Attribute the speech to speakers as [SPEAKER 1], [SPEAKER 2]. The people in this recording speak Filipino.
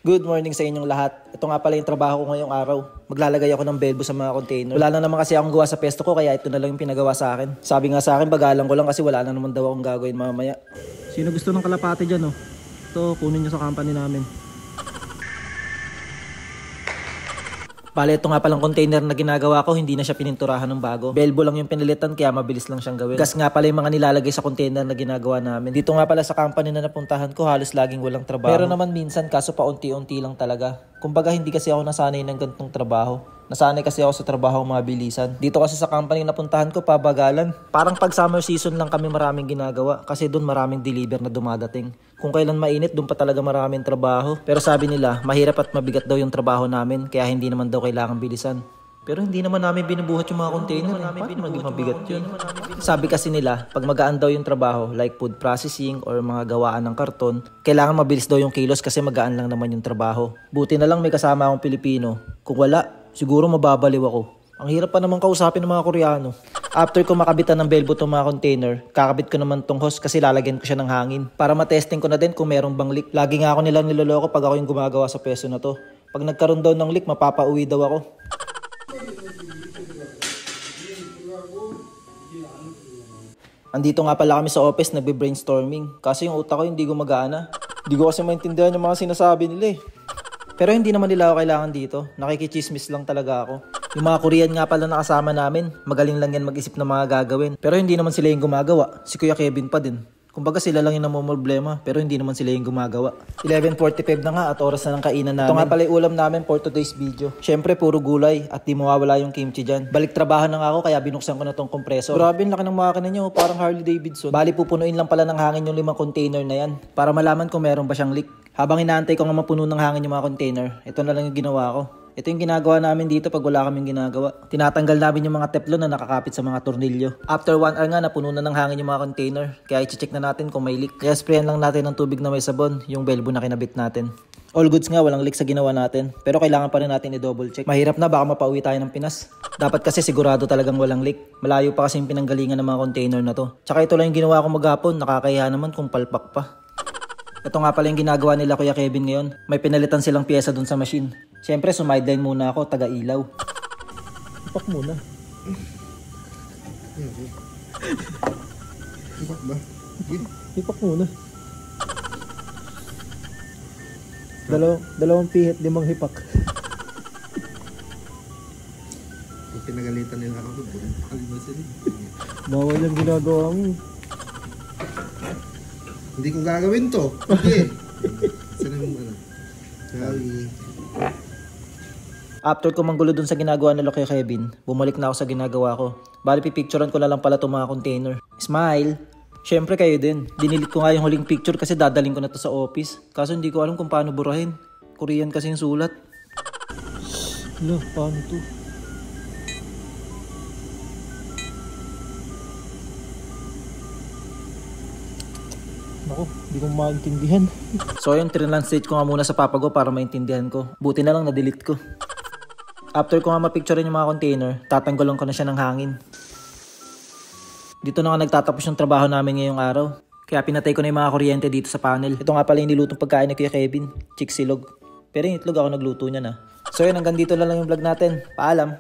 [SPEAKER 1] Good morning sa inyong lahat. Ito nga pala yung trabaho ko ngayong araw. Maglalagay ako ng belbo sa mga container. Wala na naman kasi akong gawa sa pesto ko kaya ito na lang yung pinagawa sa akin. Sabi nga sa akin bagalan ko lang kasi wala na naman daw akong gagawin mamaya. Sino gusto ng kalapate dyan, oh? Ito, kunin nyo sa company namin. Bale, ito nga palang container na ginagawa ko, hindi na siya pininturahan ng bago. Belbo lang yung pinilitan kaya mabilis lang siyang gawin. Gas nga pala yung mga nilalagay sa container na ginagawa namin. Dito nga pala sa company na napuntahan ko, halos laging walang trabaho. Pero naman minsan, kaso pa unti-unti lang talaga. Kumbaga hindi kasi ako nasanay ng ganitong trabaho. Nasanay kasi ako sa trabaho mabilisan. Dito kasi sa company na napuntahan ko, pabagalan. Parang pag summer season lang kami maraming ginagawa kasi doon maraming deliver na dumadating. Kung kailan mainit, doon pa talaga maraming trabaho. Pero sabi nila, mahirap at mabigat daw yung trabaho namin kaya hindi naman daw kailangan bilisan. Pero hindi naman namin binubuhat yung mga container. Paano maging mabigat yun? Sabi kasi nila, pag magaan daw yung trabaho, like food processing or mga gawaan ng karton, kailangan mabilis daw yung kilos kasi magaan lang naman yung trabaho. Buti na lang may kasama akong Pilipino. Kung wala, siguro mababaliw ako. Ang hirap pa naman kausapin ng mga Koreano. After ko makabitan ng belbo itong mga container, kakabit ko naman tong hose kasi lalagyan ko siya ng hangin. Para matesting ko na din kung merong bang leak. Lagi nga ako nilang niloloko pag ako yung gumagawa sa peso na to. Pag nagkaroon daw ng leak, mapapauwi daw ako. Andito nga pala kami sa office, nagbe-brainstorming. Kasi yung utak ko hindi gumagana. Hindi ko kasi maintindihan yung mga sinasabi nila eh. Pero hindi naman nila ako kailangan dito. Nakikichismis lang talaga ako. Yung mga Korean nga pala nakasama namin, magaling lang yan mag-isip ng mga gagawin. Pero hindi naman sila yung gumagawa. Si Kuya Kevin pa din. Kumbaga sila lang yung namumroblema, pero hindi naman sila yung gumagawa. 11:45 na nga at oras na ng kainan namin. Ito nga pala yung ulam namin for today's video. Syempre puro gulay at di mawawala yung kimchi dyan. Balik trabaho na nga ako kaya binuksan ko na tong kompresor. Grabe, laki ng makina nyo, parang Harley Davidson. Bali pupunuin lang pala ng hangin yung 5 container na yan para malaman kung meron ba siyang leak. Habang inaantay ko nga mapuno ng hangin yung mga container, ito na lang yung ginawa ko. Ito yung ginagawa namin dito pag wala kaming ginagawa. Tinatanggal namin yung mga teflon na nakakapit sa mga tornilyo. After 1 hour nga, napuno na ng hangin yung mga container. Kaya i-check na natin kung may leak. Kaya sprayan lang natin ng tubig na may sabon, yung belbo na kinabit natin. All goods nga, walang leak sa ginawa natin. Pero kailangan pa rin natin i-double check. Mahirap na, baka mapauwi tayo ng Pinas. Dapat kasi sigurado talagang walang leak. Malayo pa kasi yung pinanggalingan ng mga container na to. Tsaka ito lang yung ginawa ko maghapon, nakakahiya naman kung palpak pa. Ito nga pala yung ginagawa nila Kuya Kevin ngayon. May pinalitan silang pyesa dun sa machine. Siyempre, sumideline muna ako, taga-ilaw. Ipak muna.
[SPEAKER 2] Ipak ba?
[SPEAKER 1] Ipak muna. Dalawang pihit, 5 hipak.
[SPEAKER 2] Kung pinagalitan nila ako, pagkaliba sila.
[SPEAKER 1] Bawal yung ginagawa mo.
[SPEAKER 2] Hindi ko gagawin to. Hindi. Sana mong ano. Sorry.
[SPEAKER 1] After ko manggulo dun sa ginagawa nila kay Kevin, bumalik na ako sa ginagawa ko. Bali pipicturean ko na lang pala itong mga container. Smile! Syempre kayo din. Dinilit ko nga yung huling picture kasi dadaling ko na to sa office. Kaso hindi ko alam kung paano burahin. Korean kasi yung sulat. Hala, paano to? Ako, hindi ko maintindihan. So yun, trinanslate ko nga muna sa papa ko para maintindihan ko. Buti na lang na-delete ko. After ko nga mapicturean yung mga container, tatanggalan ko na siya ng hangin. Dito na nga nagtatapos yung trabaho namin ngayong araw. Kaya pinatay ko na yung mga kuryente dito sa panel. Ito nga pala yung nilutong pagkain ni Kuya Kevin, chiksilog. Pero yung itlog ako nagluto niya na. So yun, hanggang dito na lang yung vlog natin. Paalam!